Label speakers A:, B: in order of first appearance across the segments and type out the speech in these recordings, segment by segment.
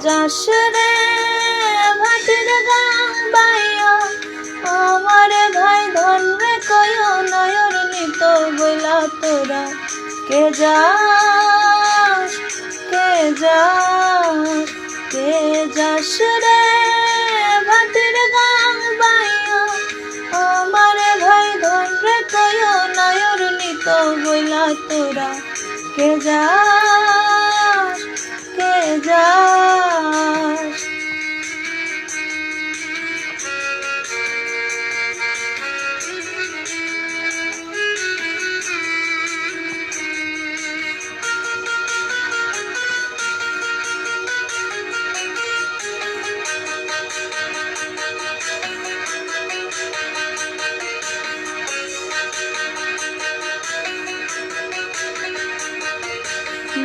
A: যাস রে ভাটির গান বাইয়া, আমার ভাই ধন রে কয় নয়র নিত বইলা তোরা কে যাস, কে যাস, কে যাস রে ভাটির গান বাইয়া, আমার ভাই ধন রে কয় নয়র নিত বইলা তোরা কে যাস, কে যাস।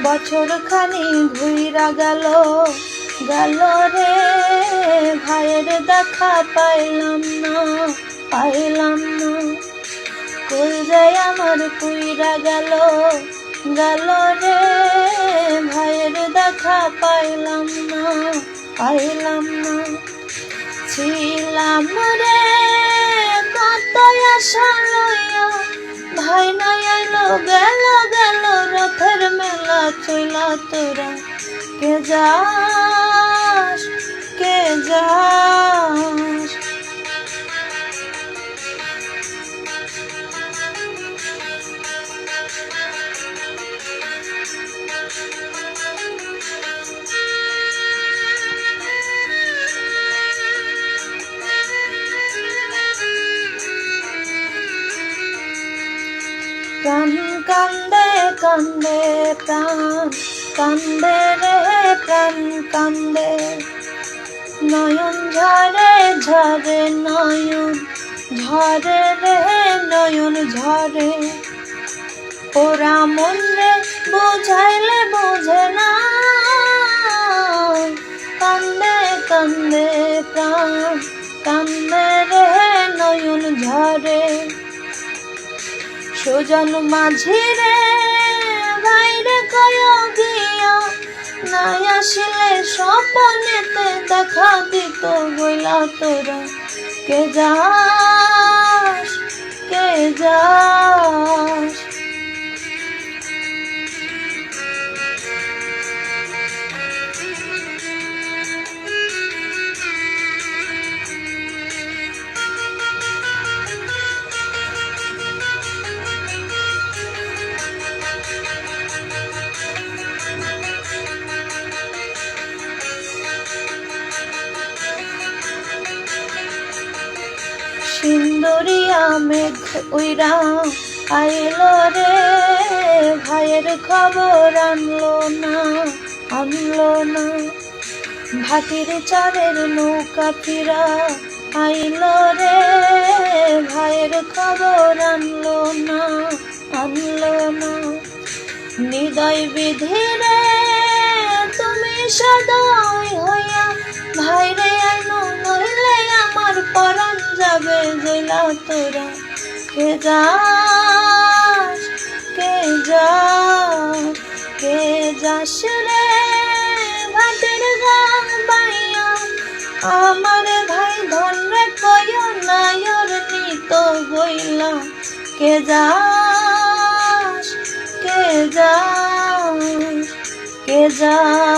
A: বছর খানি ঘুইরা গেল গেল রে, ভাইয়ের দেখা পাইলাম না, পাইলাম না। কই যায় আমার কুইরা গেল গেল রে, ভাইয়ের দেখা পাইলাম না, পাইলাম না। ছিলাম রে কত আশা লইয়া, ভাই নাই আইলো গেল গেল রথের মেলা চইলা তোরা কে যাস, কে যাস। প্রাণ কান্দে কান্দে প্রাণ কান্দে রে, প্রাণ কান্দে। নয়ন ঝরে ঝরে নয়ন ঝরে রে, নয়ন ঝরে। ওরা মন রে বুঝাইলে বোঝে না, কান্দে কান্দে প্রাণ কান্দে রে, নয়ন ঝরে। সুজন মাঝি রে বাইরে কয় গিয়া, নাই আসিলে স্বপনেতে দেখা দিত বইলা তোরা কে যাস, কে যাস। সিন্দুরিয়া মেঘ উইরা আইলো রে, ভাইয়ের খবর আনলো না, আনলো না। ভাটির চারের নৌকা ফিরা আইলো রে, ভাইয়ের খবর আনলো না, আনলো না। হৃদয় বিধি রে তুমি সদয় হইয়া, ভাইরে আইনো নইলে আমার পরাণ যাবে জইলা তোরা কে যাস, কে যাস, কে যাস রে ভাটির গান বাইয়া, আমার ভাই ধন রে কয় নায়র নিত বইলা কে যাস, কে যাস, কে যাস।